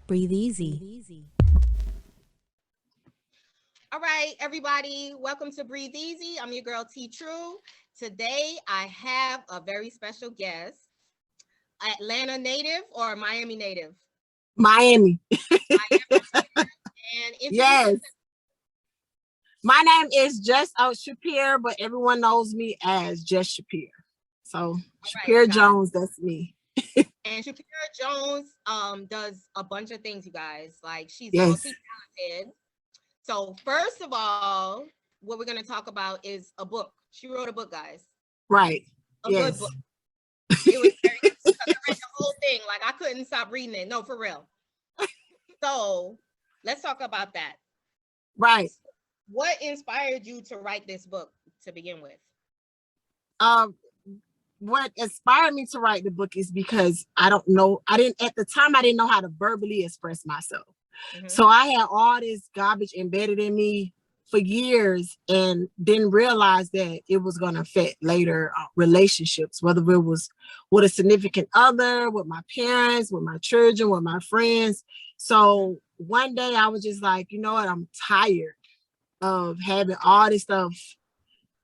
Breathe easy. All right, everybody, welcome to Breathe Easy. I'm your girl T True. Today I have a very special guest, Atlanta native or Miami native? Miami. Miami native. And introduce Yes. yourself. My name is just Shupier, but everyone knows me as just Shupier. So Shupier Right, Jones, that's me. and Shupier Jones does a bunch of things, you guys. Like she's Yes. multi-talented. So first of all, what we're going to talk about is a book. She wrote a book, guys. Right. A Yes. good book. It was very good because I read the whole thing. Like I couldn't stop reading it. No, for real. So let's talk about that. Right. What inspired you to write this book to begin with? What inspired me to write the book is because at the time I didn't know how to verbally express myself. Mhm. So I had all this garbage embedded in me for years and didn't realize that it was going to affect later relationships, whether it was with a significant other, with my parents, with my children, with my friends. So one day I was just like, you know what, I'm tired of having all this stuff,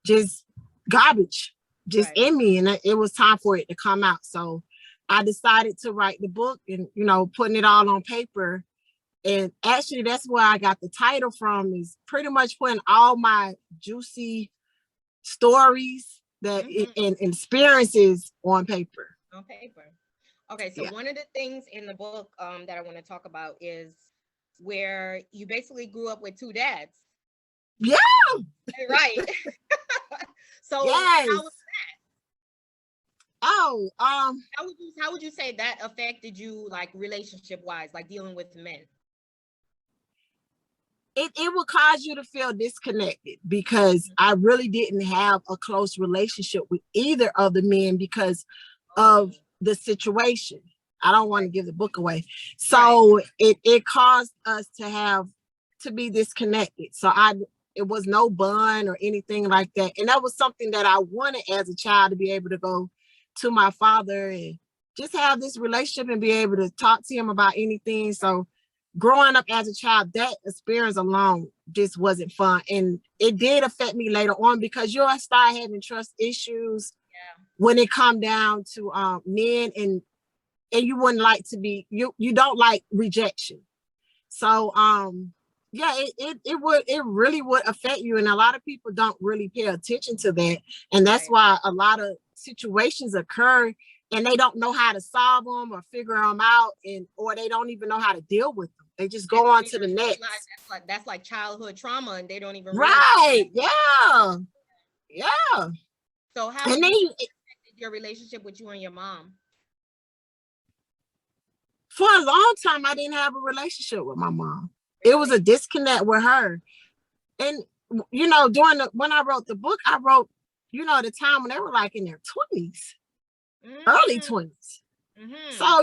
just garbage, just Right. in me. And it was time for it to come out. So I decided to write the book and, putting it all on paper. And actually, that's where I got the title from, is pretty much putting all my juicy stories that and experiences on paper. On paper. Okay, so Yeah. one of the things in the book that I want to talk about is where you basically grew up with two dads. Yeah. Right. So Yes. how was Oh, how would you say that affected you, like relationship wise, like dealing with men? it will cause you to feel disconnected because I really didn't have a close relationship with either of the men because of the situation. I don't want to give the book away. So it caused us to be disconnected. So it was no bond or anything like that. And that was something that I wanted as a child, to be able to go to my father and just have this relationship and be able to talk to him about anything. So growing up as a child, that experience alone just wasn't fun. And it did affect me later on because you'll start having trust issues when it come down to men, and you wouldn't like to be, you don't like rejection. So it really would affect you. And a lot of people don't really pay attention to that. And that's why a lot of situations occur and they don't know how to solve them or figure them out, or they don't even know how to deal with them. They just go on to the next. That's like childhood trauma, and they don't even right. Yeah. Yeah. So how and would then you affected your relationship with you and your mom? For a long time, I didn't have a relationship with my mom. It was a disconnect with her. And when I wrote the book, I wrote, the time when they were like in their 20s, early 20s. So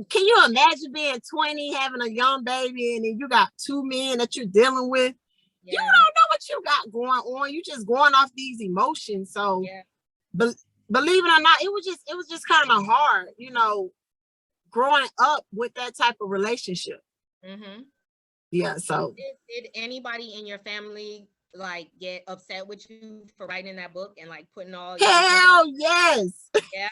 can you imagine being 20, having a young baby, and then you got two men that you're dealing with? You don't know what you got going on. You just going off these emotions. So believe it or not, it was just kind of hard, growing up with that type of relationship. Yeah. So did anybody in your family like get upset with you for writing that book and like putting all hell yes. Yeah.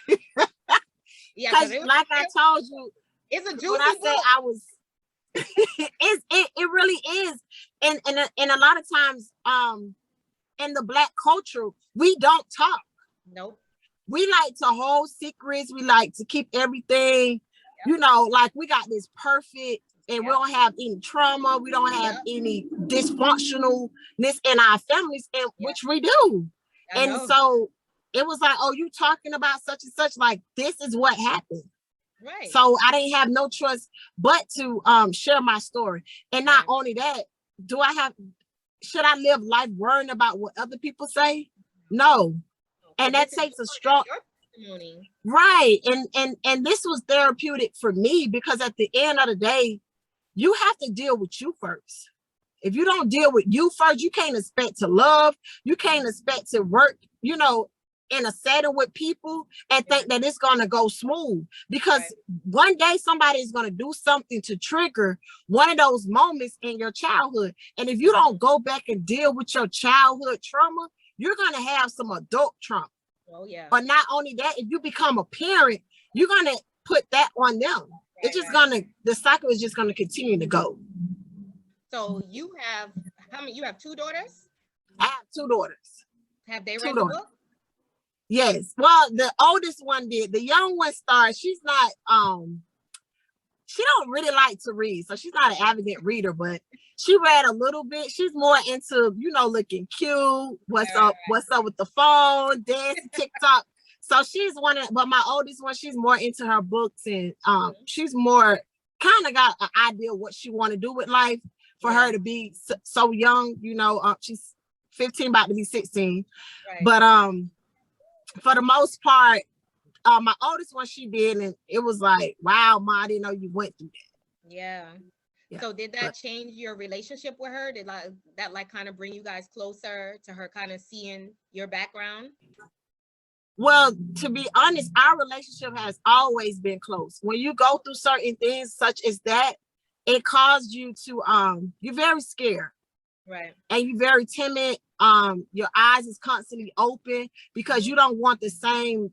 Yeah, because like I told you, it's a juicy when I book. say I was it really is. And a lot of times in the Black culture, we don't talk. Nope. We like to hold secrets. We like to keep everything, like we got this perfect, and we don't have any trauma. We don't have any dysfunctionalness in our families, and which we do. And so it was like, oh, you talking about such and such, like this is what happened. Right. So I didn't have no choice but to share my story. And not only that, should I live life worrying about what other people say? No. And that takes a strong testimony. Right. And this was therapeutic for me, because at the end of the day, you have to deal with you first. If you don't deal with you first, you can't expect to love. You can't expect to work, in a setting with people and think that it's going to go smooth, because one day somebody is going to do something to trigger one of those moments in your childhood. And if you don't go back and deal with your childhood trauma, you're going to have some adult trauma. Oh yeah. But not only that, if you become a parent, you're going to put that on them. It's just the cycle is just going to continue to go. So you have, how many, you have 2 daughters? I have 2 daughters. Have they read the book? Yes. Well, the oldest one did. The young one started. She's not, she don't really like to read. So she's not an avid reader, but she read a little bit. She's more into, looking cute. What's up with the phone, dance, TikTok. So she's but my oldest one, she's more into her books, and she's more kind of got an idea what she want to do with life. For her to be so young, she's 15, about to be 16. Right. But for the most part, my oldest one, she did, and it was like, wow, Ma, I didn't know you went through that. Yeah. So did that change your relationship with her? Did that kind of bring you guys closer to her, kind of seeing your background? Well, to be honest, our relationship has always been close. When you go through certain things such as that, it caused you to you're very scared, right? And you're very timid. Your eyes is constantly open because you don't want the same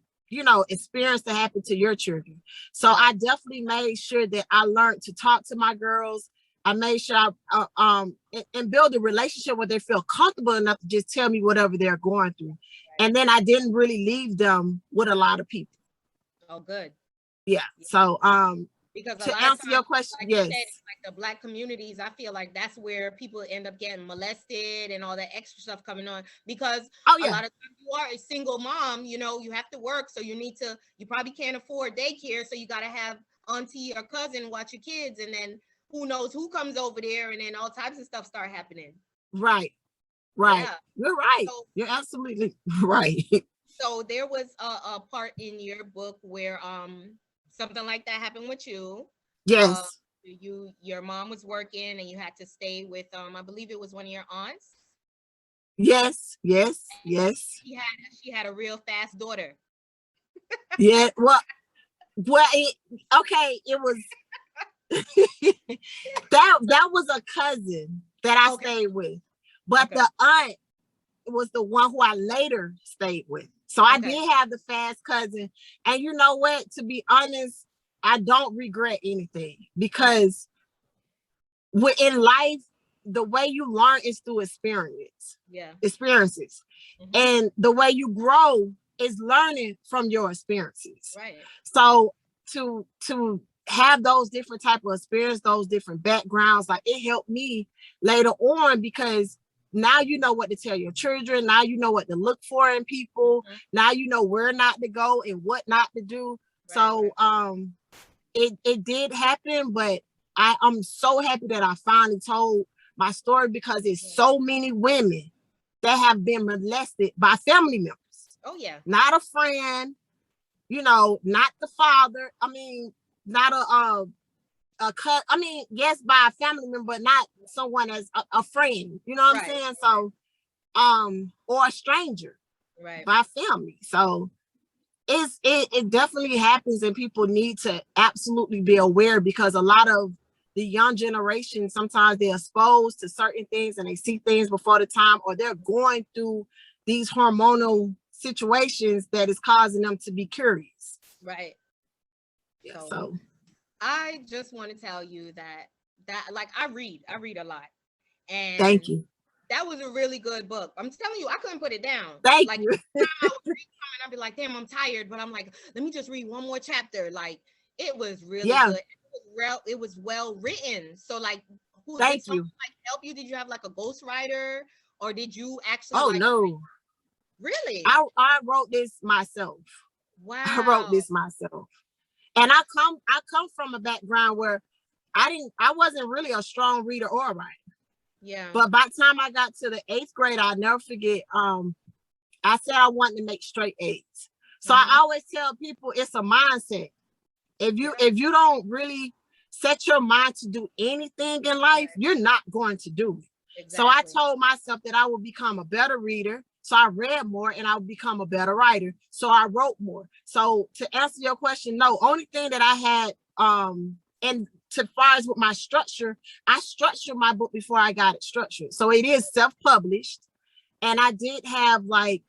experience to happen to your children. So I definitely made sure that I learned to talk to my girls. I made sure I and build a relationship where they feel comfortable enough to just tell me whatever they're going through. And then I didn't really leave them with a lot of people. Oh, good. Yeah. So because to answer your question, like yes. You said, like the Black communities, I feel like that's where people end up getting molested and all that extra stuff coming on, because a lot of times you are a single mom, you have to work. So you probably can't afford daycare. So you got to have auntie or cousin watch your kids. And then who knows who comes over there, and then all types of stuff start happening. Right. Yeah. You're right. So, you're absolutely right. So there was a part in your book where something like that happened with you. Yes. Your mom was working and you had to stay with I believe it was one of your aunts. Yes. She had a real fast daughter. Yeah. Well, it was that was a cousin that I stayed with, but the aunt was the one who I later stayed with. So I did have the fast cousin. And you know what? To be honest, I don't regret anything, because in life, the way you learn is through experiences. Mm-hmm. And the way you grow is learning from your experiences. Right. So to have those different type of experience, those different backgrounds, like it helped me later on, because now you know what to tell your children. Now you know what to look for in people. Mm-hmm. Now you know where not to go and what not to do. So it did happen, but I'm so happy that I finally told my story, because it's so many women that have been molested by family members. Oh yeah. Not a friend, not the father. I mean, not yes, by a family member, but not someone as a friend, you know what I'm saying? So, or a stranger, by family. So it definitely happens, and people need to absolutely be aware, because a lot of the young generation, sometimes they're exposed to certain things and they see things before the time, or they're going through these hormonal situations that is causing them to be curious. Right. Yeah. So I just want to tell you that like I read a lot. And thank you. That was a really good book. I'm telling you, I couldn't put it down. Thank you. Every time I would read something, I'd be like, damn, I'm tired. But I'm like, let me just read one more chapter. Like, it was really good. It was well written. So like, thank you. Like help you? Did you have like a ghostwriter, or did you actually? Oh no. Really? I wrote this myself. Wow. I wrote this myself. And I come from a background where I wasn't really a strong reader or a writer. Yeah. But by the time I got to the 8th grade, I'll never forget. I said I wanted to make straight A's. So I always tell people it's a mindset. If you don't really set your mind to do anything in life, you're not going to do it. Exactly. So I told myself that I would become a better reader, So I read more and I would become a better writer. So I wrote more. So to answer your question, no, only thing that I had, and to far as with my structure, I structured my book before I got it structured. So it is self-published. And I did have I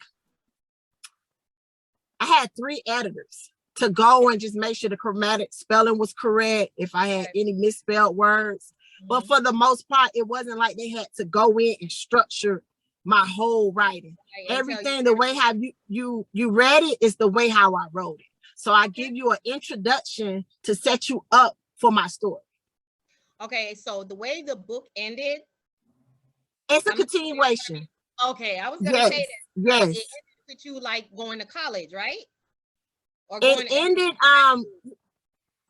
had 3 editors to go and just make sure the grammatic spelling was correct, if I had any misspelled words. But for the most part, it wasn't like they had to go in and structure my whole writing. Everything, the way how you read it is the way how I wrote it. So I give you an introduction to set you up for my story. Okay, so the way the book ended, it's a continuation. Okay, I was gonna say that. Yes. It ended with you like going to college, right? Or it ended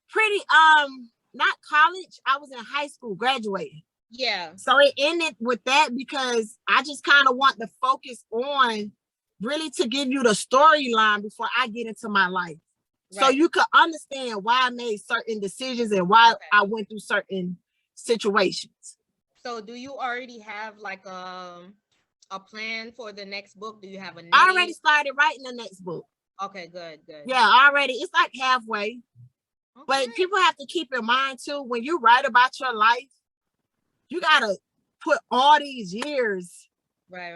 pretty not college. I was in high school, graduating. Yeah. So it ended with that because I just kind of want to focus on really to give you the storyline before I get into my life. Right. So you could understand why I made certain decisions and why I went through certain situations. So do you already have like a plan for the next book? Do you have a name? I already started writing the next book. Okay, good. Yeah, already. It's like halfway. Okay. But people have to keep in mind too, when you write about your life, you gotta put all these years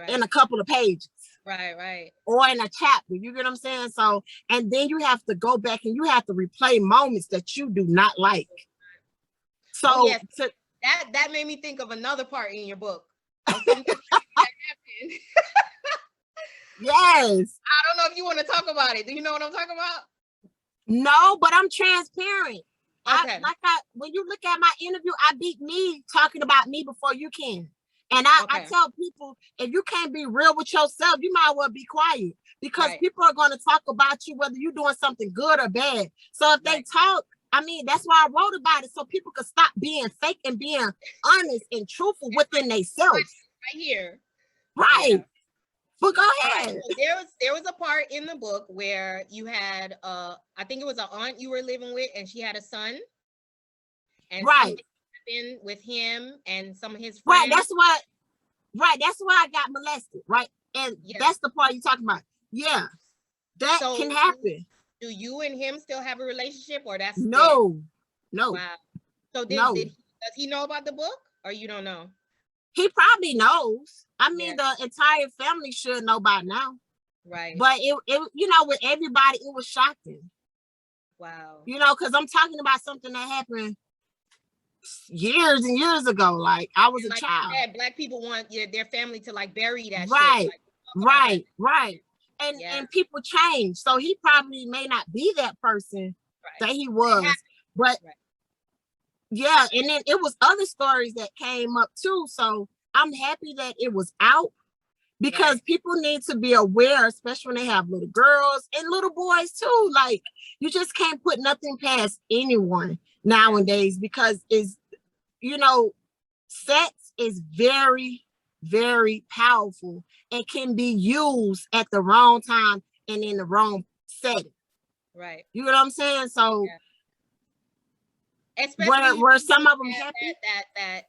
in a couple of pages. Right. Or in a chapter. You get what I'm saying? So, and then you have to go back and you have to replay moments that you do not like. So that made me think of another part in your book. Something that happened. Yes. I don't know if you want to talk about it. Do you know what I'm talking about? No, but I'm transparent. Okay. When you look at my interview, I beat me talking about me before you can. And I tell people, if you can't be real with yourself, you might as well be quiet, because people are going to talk about you, whether you're doing something good or bad. So if they talk, I mean, that's why I wrote about it, so people could stop being fake and being honest and truthful within themselves. Right here. Right. Yeah. But go ahead. So there was a part in the book where you had I think it was an aunt you were living with, and she had a son. And something happened with him and some of his friends. That's why I got molested, right? And that's the part you're talking about. Yeah. That can happen. Do you and him still have a relationship, or that's no? Wow. So does he know about the book, or you don't know? He probably knows. I mean, the entire family should know by now. Right. But it with everybody, it was shocking. Wow. Because I'm talking about something that happened years and years ago. Like, I was a child. Black people want their family to like bury that shit. Right. And and people change. So he probably may not be that person that he was. But yeah, and then it was other stories that came up too. So I'm happy that it was out, because people need to be aware, especially when they have little girls and little boys too. Like, you just can't put nothing past anyone nowadays, because sex is very, very powerful and can be used at the wrong time and in the wrong setting. Right. You know what I'm saying? So especially were some of them happy that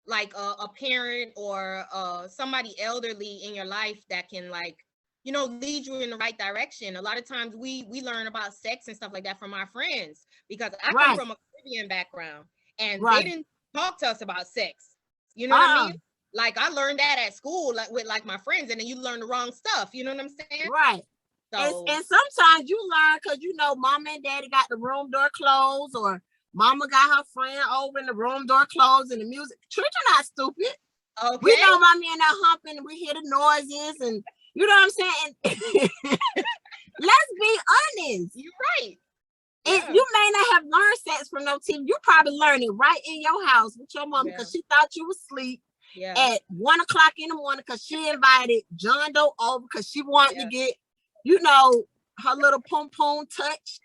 like a parent or somebody elderly in your life that can lead you in the right direction. A lot of times we learn about sex and stuff like that from our friends, because I come from a Caribbean background, and they didn't talk to us about sex. You know what I mean? Like, I learned that at school, with my friends, and then you learn the wrong stuff. You know what I'm saying? Right. So, and sometimes you learn because mama and daddy got the room door closed, or mama got her friend over in the room door closed, and the music. Children are not stupid. Okay. We know mommy and that humping, and we hear the noises, and you know what I'm saying? Let's be honest. You're right. And you may not have learned sex from no TV. You probably learned it right in your house with your mom, because she thought you was asleep at 1 o'clock in the morning, because she invited John Doe over because she wanted to get, her little pom-pom touched.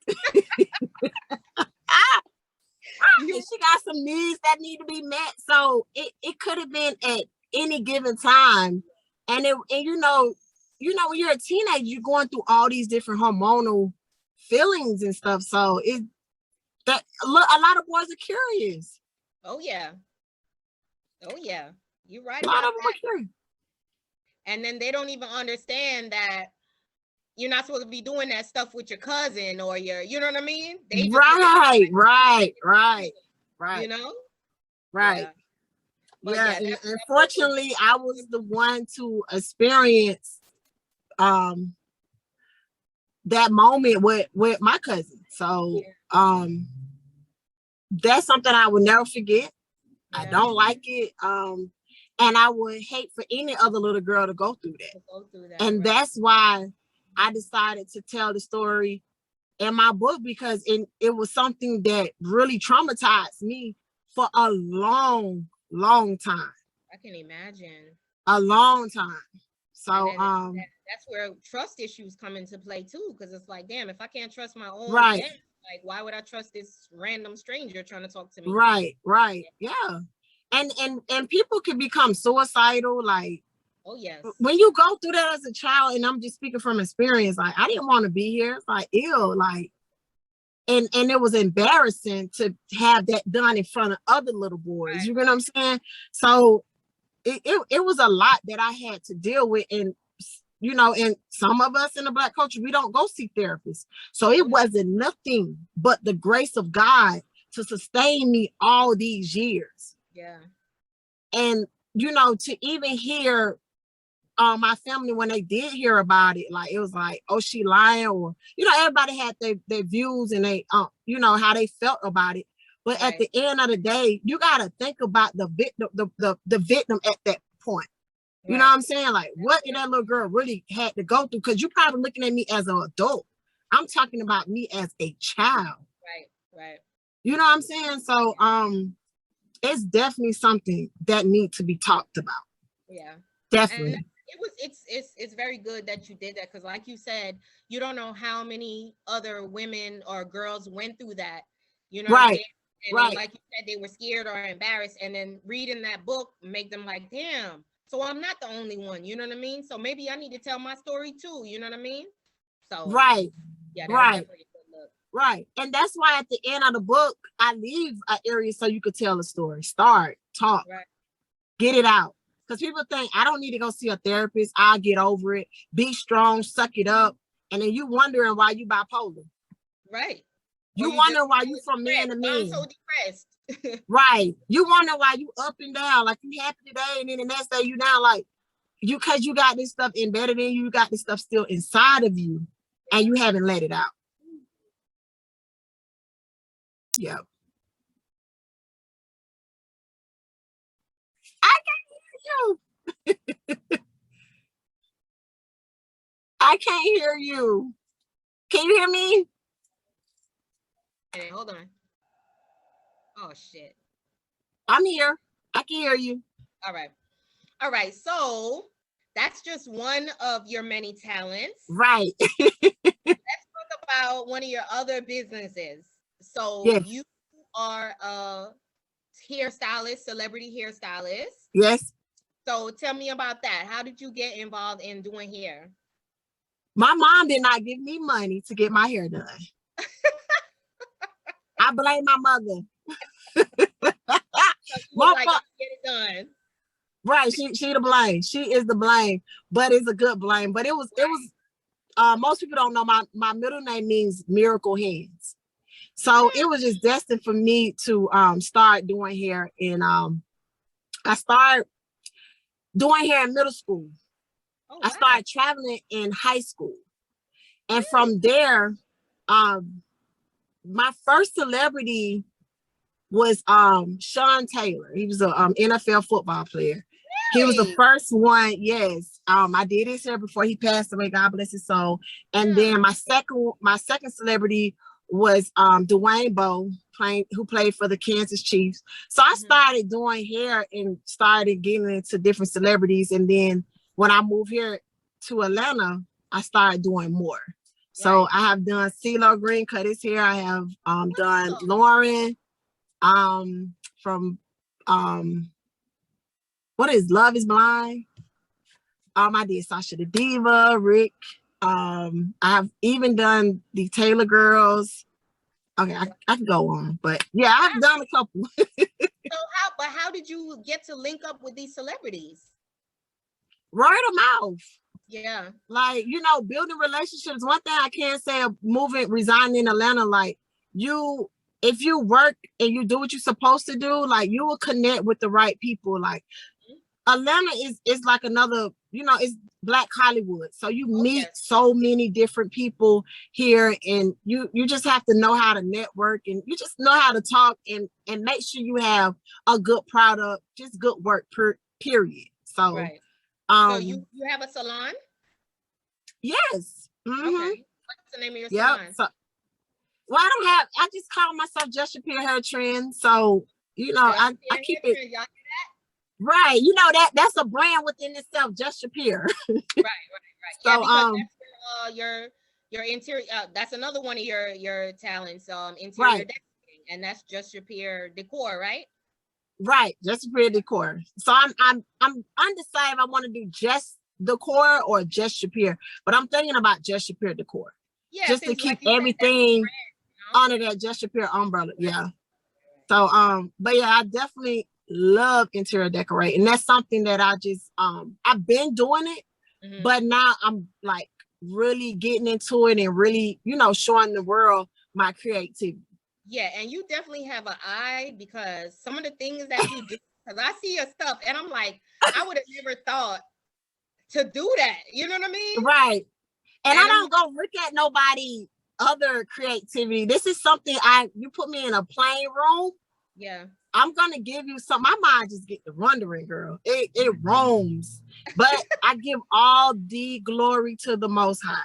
She got some needs that need to be met. So it could have been at any given time. And when you're a teenager, you're going through all these different hormonal feelings and stuff. So a lot of boys are curious. Oh yeah. You're right. A lot of them are curious. And then they don't even understand that you're not supposed to be doing that stuff with your cousin or your, you know what I mean? They just right. You know? Right. But Yeah, and unfortunately, I was the one to experience that moment with my cousin. So that's something I would never forget. I don't like it. And I would hate for any other little girl to go through that. And that's why I decided to tell the story in my book, because it was something that really traumatized me for a long time. I can imagine. A long time. So that's where trust issues come into play too, because it's like, damn, if I can't trust my own right, parents, like why would I trust this random stranger trying to talk to me? Right. Yeah. And people can become suicidal, like, oh yes, when you go through that as a child, and I'm just speaking from experience, like I didn't want to be here. It's like, ew, like, and it was embarrassing to have that done in front of other little boys. Right. You know what I'm saying? So it was a lot that I had to deal with. And you know, and some of us in the Black culture, we don't go see therapists. So it wasn't nothing but the grace of God to sustain me all these years. Yeah. And, you know, to even hear my family, when they did hear about it, like, it was like, oh, she lying, or, you know, everybody had their views and they, you know, how they felt about it. But right. At the end of the day, you got to think about the victim, the victim at that point. You know what I'm saying? Like, what did that little girl really had to go through? Because you're probably looking at me as an adult. I'm talking about me as a child. Right. You know what I'm saying? So it's definitely something that needs to be talked about. Yeah. Definitely. And it's very good that you did that, because like you said, you don't know how many other women or girls went through that. You know what I'm saying? And then, like you said, they were scared or embarrassed, and then reading that book make them like, damn, so I'm not the only one, you know what I mean? So maybe I need to tell my story too, you know what I mean? So yeah, that's definitely a good look. Right. And that's why at the end of the book, I leave an area so you could tell a story. Start, talk, get it out. Because people think, I don't need to go see a therapist. I'll get over it. Be strong, suck it up. And then you wondering why you bipolar. Right. You wonder why you from man to man. I'm so depressed. Right. You wonder why you up and down, like you happy today, and then the next day you down, like because you got this stuff embedded in you, got this stuff still inside of you, and you haven't let it out. Yeah. I can't hear you. I can't hear you. Can you hear me? Hey, hold on. Oh shit. I'm here. I can hear you. All right. So that's just one of your many talents. Right. Let's talk about one of your other businesses. So you are a hairstylist, celebrity hairstylist. Yes. So tell me about that. How did you get involved in doing hair? My mom did not give me money to get my hair done. I blame my mother. Like, get it done. Right, she the blame. She is the blame, but it's a good blame. But it was most people don't know my middle name means miracle hands. So it was just destined for me to start doing hair. And I started doing hair in middle school. Oh, wow. I started traveling in high school. And from there, my first celebrity was Sean Taylor. He was a NFL football player. He was the first one. Yes. I did his hair before he passed away. God bless his soul. And then my second celebrity was Dwayne Bowe, who played for the Kansas Chiefs. So I started doing hair and started getting into different celebrities. And then when I moved here to Atlanta, I started doing more. So I have done CeeLo Green, cut his hair. I have done Lauren from what is Love is Blind. I did Sasha the Diva, Rick. I've even done the Taylor Girls. Okay, I can go on, but yeah, I've done a couple. So how did you get to link up with these celebrities? word of mouth. Yeah. Like, you know, building relationships. One thing I can say of resigning in Atlanta, like if you work and you do what you're supposed to do, like you will connect with the right people. Like Atlanta is like another, you know, it's Black Hollywood. So you meet so many different people here, and you just have to know how to network, and you just know how to talk and make sure you have a good product, just good work period. So right. So you have a salon? Yes. Okay. What's the name of your salon? So, well, I just call myself Just Shupier Hair Trend. So, you know, I keep it. Y'all hear that? Right. You know, that's a brand within itself, Just Shupier. Right. So, yeah, because that's your interior, that's another one of your talents, interior decorating, and that's Just Shupier decor, right? Right. Just Shupier decor. So I'm undecided if I want to do just decor or Just Shupier, but I'm thinking about Just Shupier decor. Yeah, just to keep everything under that Just Shupier umbrella. Yeah. So but yeah, I definitely love interior decorating. That's something that I just I've been doing it, but now I'm like really getting into it and really, you know, showing the world my creativity. Yeah, and you definitely have an eye, because some of the things that you do, because I see your stuff and I'm like, I would have never thought to do that. You know what I mean? Right. And I don't go look at nobody other creativity. This is something you put me in a plain room. Yeah. I'm gonna give you some. My mind just get to wandering, girl. It roams. But I give all the glory to the Most High.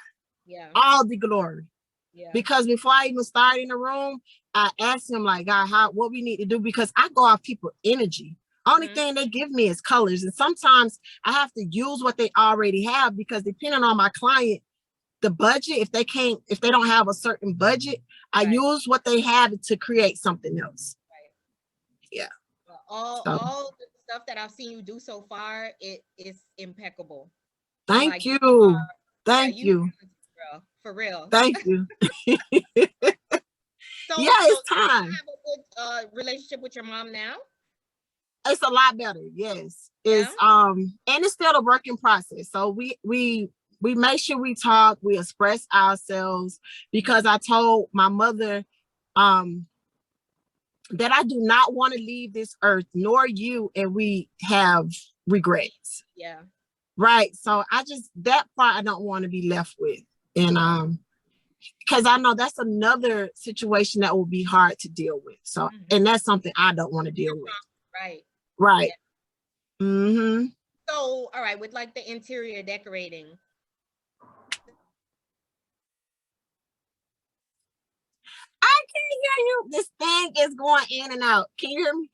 Yeah. All the glory. Yeah. Because before I even start in the room, I ask him like, God, what we need to do, because I go off people's energy. Only thing they give me is colors. And sometimes I have to use what they already have, because depending on my client, the budget, if they don't have a certain budget, I use what they have to create something else. Right. Yeah. All the stuff that I've seen you do so far, it is impeccable. Thank you. Thank you. Girl, for real. Thank you. So, it's time. Do you have a good relationship with your mom now? It's a lot better. Yes. It's and it's still a working process. So we make sure we talk, we express ourselves, because I told my mother that I do not want to leave this earth, nor you, and we have regrets. Yeah. Right. So that part I don't want to be left with. And because I know that's another situation that will be hard to deal with. So and that's something I don't want to deal with. Right. Right. Yeah. So, all right, with like the interior decorating. I can't hear you. This thing is going in and out. Can you hear me?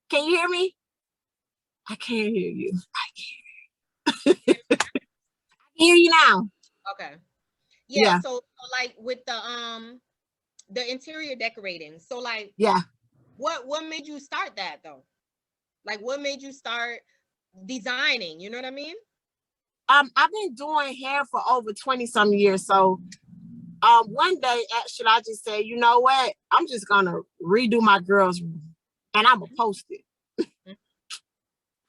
Can you hear me? I can't hear you. I can't. I can hear you now. Okay. Yeah. So like with the interior decorating. So like, what made you start that though? Like, what made you start designing? You know what I mean? I've been doing hair for over 20-some years. So one day, actually, I just said, you know what? I'm just gonna redo my girls' room, and I'm gonna post it.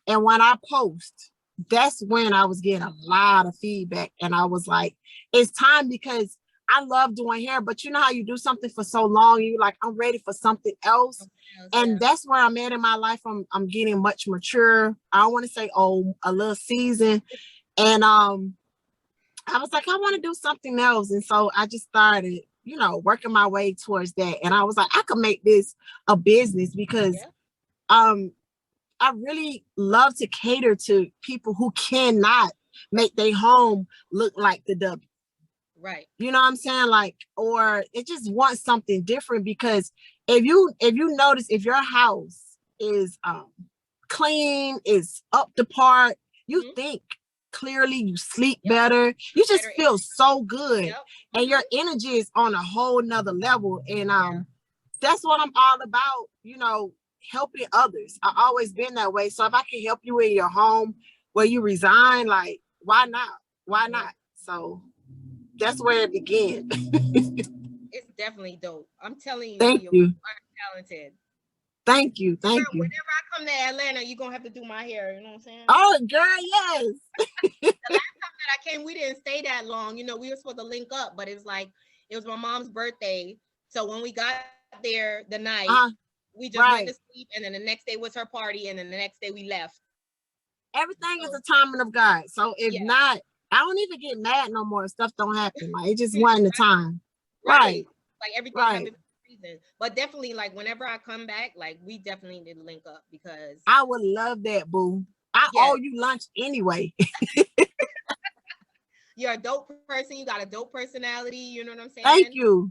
And when I post, that's when I was getting a lot of feedback, and I was like, it's time, because I love doing hair, but you know how you do something for so long, you're like, I'm ready for something else. And that's where I'm at in my life. I'm getting much mature. I don't want to say a little seasoned. And I was like, I want to do something else. And so I just started, you know, working my way towards that. And I was like, I could make this a business, because I really love to cater to people who cannot make their home look like the W. Right. You know what I'm saying? Like, or it just wants something different, because if you notice, if your house is clean, is up to par, you think clearly, you sleep better, you just feel so good, and your energy is on a whole nother level. And that's what I'm all about, you know, helping others. I've always been that way. So if I can help you in your home where you resign, like, why not? So that's where it began. It's definitely dope. I'm telling you, Thank you. Are talented. Thank you. Girl, whenever I come to Atlanta, you're gonna have to do my hair. You know what I'm saying? Oh, girl, yes. The last time that I came, we didn't stay that long. You know, we were supposed to link up, but it was my mom's birthday. So when we got there the night, we just went to sleep, and then the next day was her party, and then the next day we left. Everything is a timing of God. So if not, I don't even get mad no more. Stuff don't happen. Like, it just wasn't the time. Right. Like everything happened for a reason. But definitely, like, whenever I come back, like, we definitely need to link up, because I would love that, boo. I owe you lunch anyway. You're a dope person. You got a dope personality. You know what I'm saying? Thank you.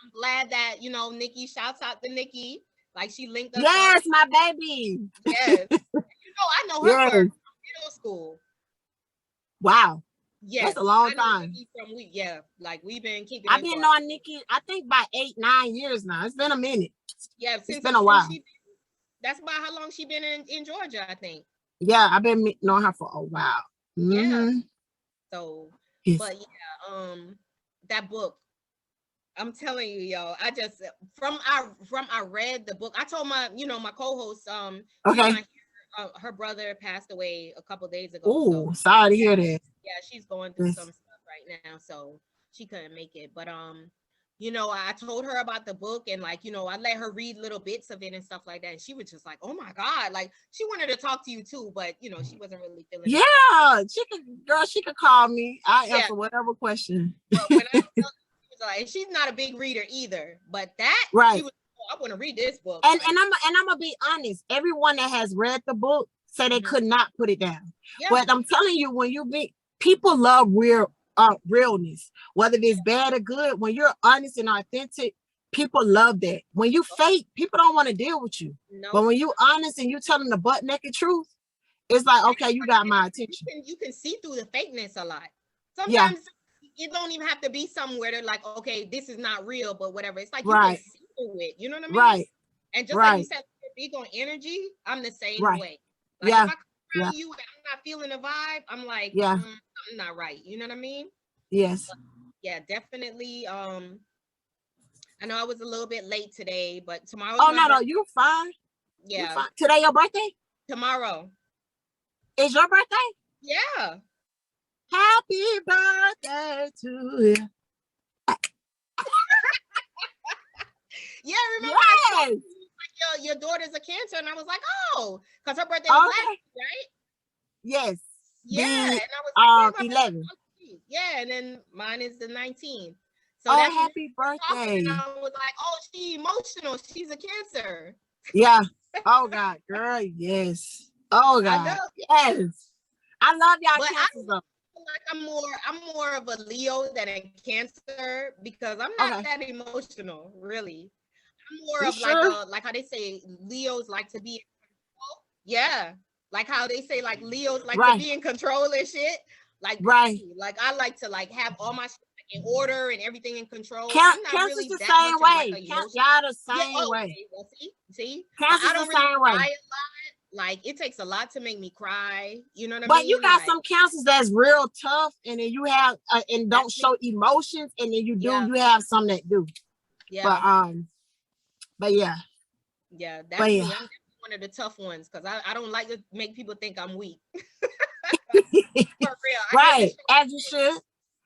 I'm glad that, you know, Nikki, shouts out to Nikki. Like, she linked us up. My baby. Yes. You know, I know her from middle school. Wow. Yes. That's a long time. Like, we've been keeping. I've been knowing Nikki, I think, by 8-9 years now. It's been a minute. Yeah, it's been a while. That's about how long she been in Georgia, I think. Yeah, I've been knowing her for a while. Yeah. So, but yeah, that book, I'm telling you, yo, I just I read the book. I told my co-host, her brother passed away a couple days ago. Oh, so, sorry to hear that. Yeah, she's going through some stuff right now, so she couldn't make it. But you know, I told her about the book, and, like, you know, I let her read little bits of it and stuff like that. And she was just like, "Oh my God!" Like, she wanted to talk to you too, but, you know, she wasn't really feeling. Yeah, she could call me. I answer whatever question. But when I and she's not a big reader either, but she was, I want to read this book. And I'm gonna be honest. Everyone that has read the book say they could not put it down. Yeah. But I'm telling you, when you people love realness, whether it's bad or good. When you're honest and authentic, people love that. When you fake, people don't want to deal with you. No. But when you honest and you telling the butt naked truth, it's like, okay, you got my attention. You can see through the fakeness a lot. Sometimes it don't even have to be somewhere to, like, okay, this is not real, but whatever. It's like you can see through it. You know what I mean? Right. And just like you said, big on energy, I'm the same way. Like, if I come around you and I'm not feeling the vibe, I'm like, something not right. You know what I mean? Yes. But, yeah, definitely. I know I was a little bit late today, but tomorrow. Oh, no, you're fine. Yeah. You're fine. Today your birthday? Tomorrow. Is your birthday? Yeah. Happy birthday to you. Yeah, remember? Yes. Like, your daughter's a Cancer, and I was like, oh, because her birthday was last week, right? Yes. Yeah, and I was like, 11. Yeah, and then mine is the 19th. So that's happy birthday. And I was like, oh, she's emotional. She's a Cancer. Yeah. Oh God, girl, yes. Oh God, yes. I love y'all Cancers though. Like I'm more of a Leo than a Cancer, because I'm not that emotional, really. I'm more of like how they say Leos like to be in control. Yeah. Like how they say, like, Leos like to be in control and shit. Like, like I like to, like, have all my shit in order and everything in control. Cancer's really the same way. Y'all the same way. Well, see? Cancer's I don't the same way. Cry a lot. Like, it takes a lot to make me cry. You know what I mean? But you got some Cancers that's real tough, and then you have and don't show emotions, and then you have some that do. Yeah. But yeah. Yeah, that's me. I'm definitely one of the tough ones, because I don't like to make people think I'm weak. For real. As you should.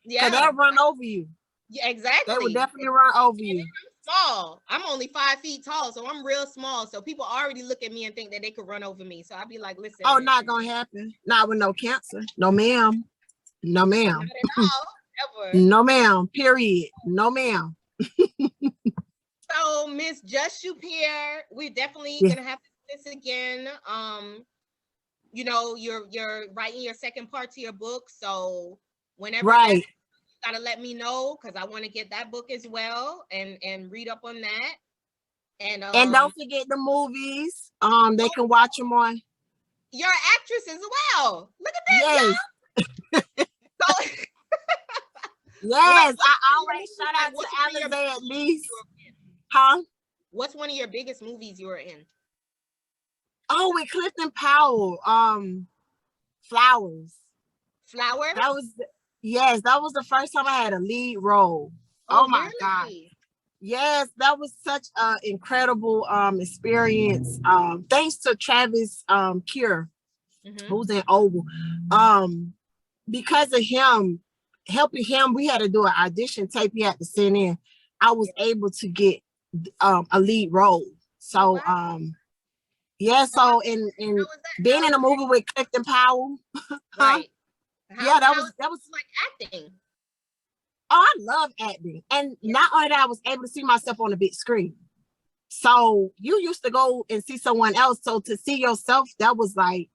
Yeah. Because they'll run over you. Yeah, exactly. They will definitely run over you. I'm small. I'm only 5 feet tall, so I'm real small. So people already look at me and think that they could run over me. So I'd be like, listen. Oh, not gonna happen. Not with no Cancer. No, ma'am. No, ma'am. Not at all. Ever. No, ma'am. Period. No, ma'am. So, Miss Just Shupier, we're definitely gonna have to do this again. You know, you're writing your second part to your book, so whenever you gotta let me know, because I want to get that book as well and read up on that. And don't forget the movies. They can watch them on. You're an actress as well. Look at that. Yes. So, yes, I always shout out to Alizé at least. Huh? What's one of your biggest movies you were in? Oh, with Clifton Powell. Flowers. Flowers? That was that was the first time I had a lead role. Oh my God. Yes, that was such an incredible experience. Thanks to Travis Cure, who's in Oval. Because of him, helping him, we had to do an audition tape he had to send in. I was able to get a lead role. So yeah, so in being in a movie with Clifton Powell. Right. Yeah, that was like acting. Oh, I love acting. And not only that, I was able to see myself on the big screen. So you used to go and see someone else. So to see yourself, that was like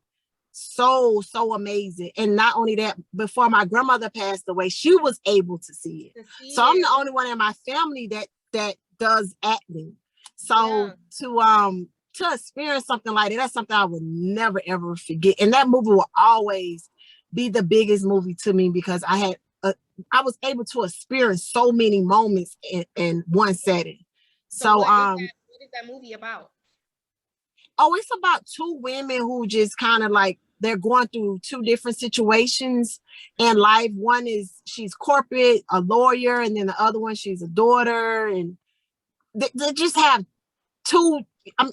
so amazing. And not only that, before my grandmother passed away, she was able to see it. So I'm the only one in my family that does acting. So to experience something like that, that's something I would never ever forget. And that movie will always be the biggest movie to me because I was able to experience so many moments in one setting. So what is that movie about? Oh, it's about two women who just kind of like, they're going through two different situations in life. One is she's corporate, a lawyer, and then the other one, she's a daughter. And they just have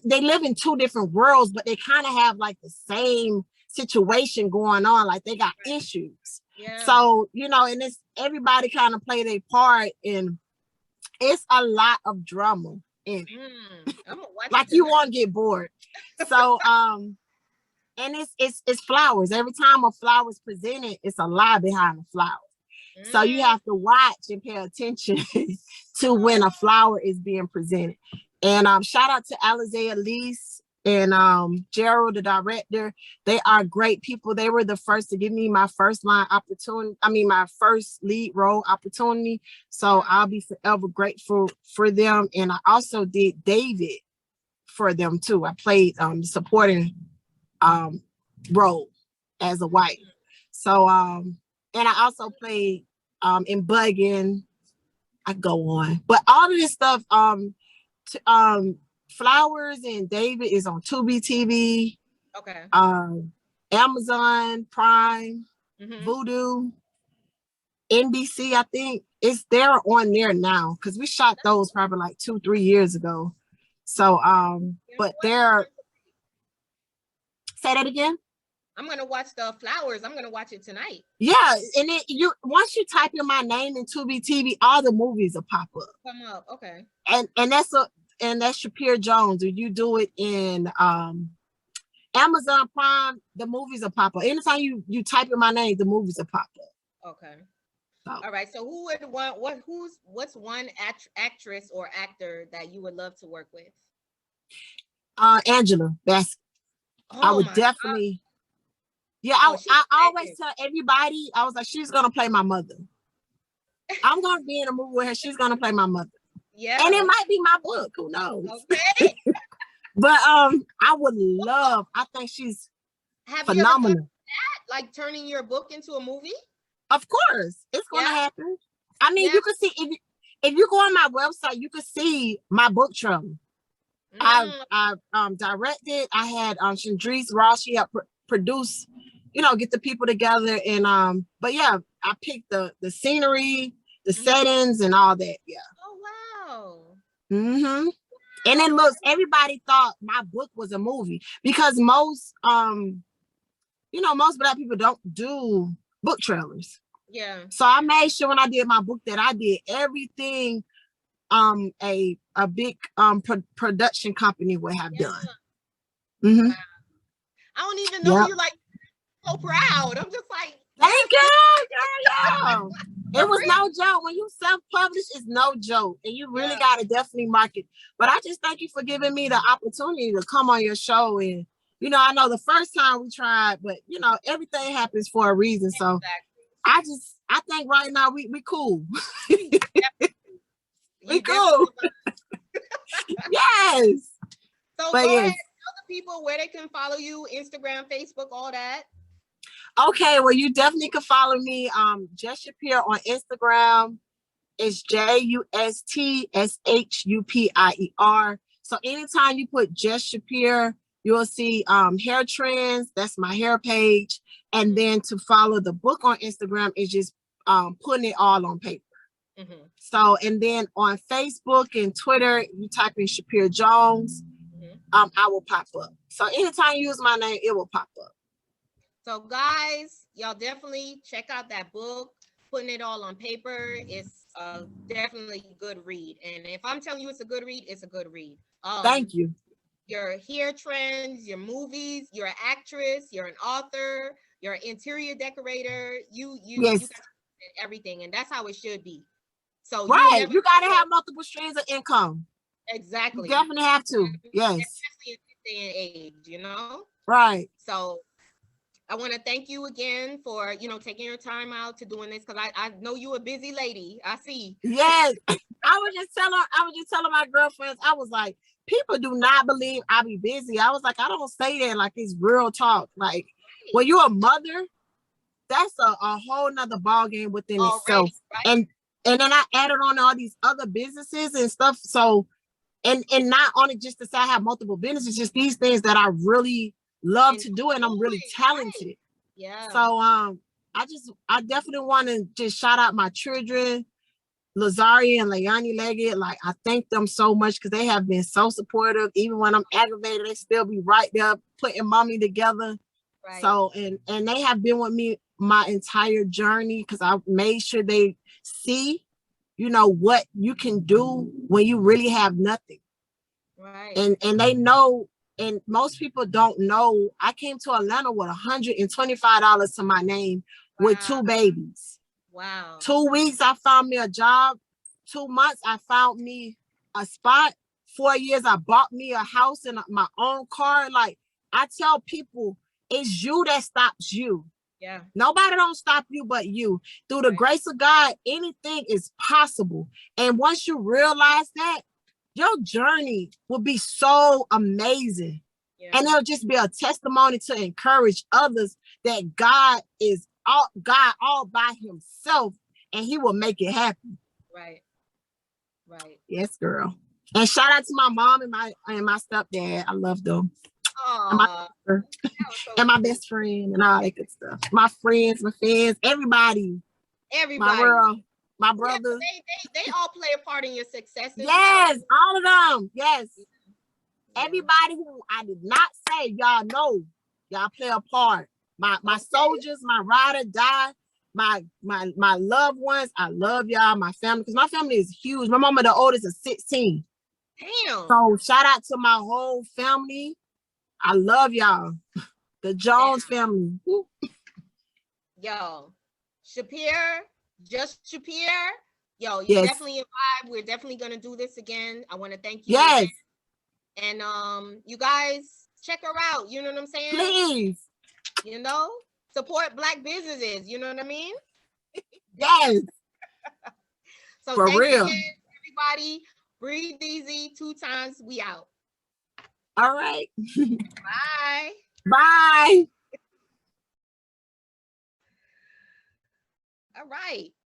they live in two different worlds, but they kind of have like the same situation going on. Like they got issues. Yeah. So, and it's everybody kind of play their part, and it's a lot of drama in it. Like you won't get bored. So, and it's flowers. Every time a flower is presented, it's a lie behind the flower. So you have to watch and pay attention to when a flower is being presented. And shout out to Alizé Elise and Gerald, the director. They are great people. They were the first to give me my first line opportunity. I mean, my first lead role opportunity. So I'll be forever grateful for them. And I also did David for them too. I played supporting role as a wife. So and I also played in Buggin. I go on, but all of this stuff Flowers and David is on Tubi TV. Okay. Amazon Prime, Vudu, NBC. I think they're on there now because we shot those probably like 2-3 years ago. So but they're. Say that again. I'm gonna watch the Flowers. I'm gonna watch it tonight. Yeah, and once you type in my name in Tubi TV, all the movies will pop up. Come up, okay. And that's Shupier Jones. Or you do it in Amazon Prime, the movies will pop up. Anytime you type in my name, the movies will pop up. Okay. So. All right. So who would want what's one actress or actor that you would love to work with? Angela Bassett. I would definitely. God. Yeah, I always tell everybody, I was like, she's gonna play my mother. I'm gonna be in a movie with her. She's gonna play my mother. Yeah. And it might be my book. Who knows? Okay. But I would love. I think she's phenomenal. You ever like turning your book into a movie? Of course, it's gonna happen. I mean, you can see if you go on my website, you can see my book trailer. I directed. I had Chandrise Ross. She helped produce. Get the people together and but yeah, I picked the scenery, the settings, and all that. Yeah. Oh wow. And it looks. Everybody thought my book was a movie because most most Black people don't do book trailers. Yeah. So I made sure when I did my book that I did everything a big production company would have done. Wow. I don't even know you like so proud. I'm just like, thank you, girl. It was no joke. When you self-publish, it's no joke. And you really gotta definitely market. But I just thank you for giving me the opportunity to come on your show. And I know the first time we tried, but everything happens for a reason. So I think right now we cool. We cool. Yes. So go ahead, tell the people where they can follow you, Instagram, Facebook, all that. Okay, well, you definitely can follow me. Just Shupier on Instagram. It's JUSTSHUPIER. So anytime you put Just Shupier, you'll see hair trends. That's my hair page. And then to follow the book on Instagram is just putting it all on paper. So, and then on Facebook and Twitter, you type in Shupier Jones, I will pop up. So anytime you use my name, it will pop up. So guys, y'all definitely check out that book. Putting it all on paper is definitely a good read. And if I'm telling you it's a good read, it's a good read. Thank you. Your hair trends, your movies, you're an actress, you're an author, you're an interior decorator, you got everything, and that's how it should be. So you gotta have multiple streams of income. Exactly. You definitely have to. Yes. Especially in this day and age, you know? Right. So I want to thank you again for, taking your time out to doing this, because I know you a busy lady. I see. Yes. I was just telling my girlfriends, I was like, people do not believe I be busy. I was like, I don't say that like it's real talk. Like when you're a mother, that's a whole nother ball game within itself. Right? And then I added on all these other businesses and stuff. So and not only just to say I have multiple businesses, just these things that I really love to do, and I'm really talented. Right. Yeah. So I definitely want to just shout out my children, Lazari and Leonie Leggett. Like, I thank them so much because they have been so supportive. Even when I'm aggravated, they still be right there putting mommy together. Right. So and they have been with me my entire journey, because I made sure they see, what you can do when you really have nothing. Right. And they know, and most people don't know, I came to Atlanta with $125 to my name. Wow. With 2 babies. Wow. 2 weeks, I found me a job. 2 months, I found me a spot. 4 years, I bought me a house and my own car. Like, I tell people, it's you that stops you. Yeah. Nobody don't stop you but you. Through the grace of God, anything is possible. And once you realize that, your journey will be so amazing. Yeah. And it'll just be a testimony to encourage others that God is all by himself, and he will make it happen. Right. Right. Yes, girl. And shout out to my mom and my stepdad. I love them. And my best friend and all that good stuff. My friends, my fans, everybody. My world, my brothers. Yeah, they all play a part in your success. Yes, all of them. Yes. Yeah. Everybody who I did not say, y'all know, y'all play a part. My soldiers, my ride or die, my loved ones. I love y'all, my family, because my family is huge. My mama, the oldest, is 16. Damn. So shout out to my whole family. I love y'all. The Jones family. Yo, Shupier, just Shupier. Yo, you definitely a vibe. We're definitely gonna do this again. I want to thank you. Yes. Again. And you guys check her out. You know what I'm saying? Please. Support Black businesses. You know what I mean? Yes. So for real, again, everybody. Breathe easy. 2 times. We out. All right. Bye. Bye. All right.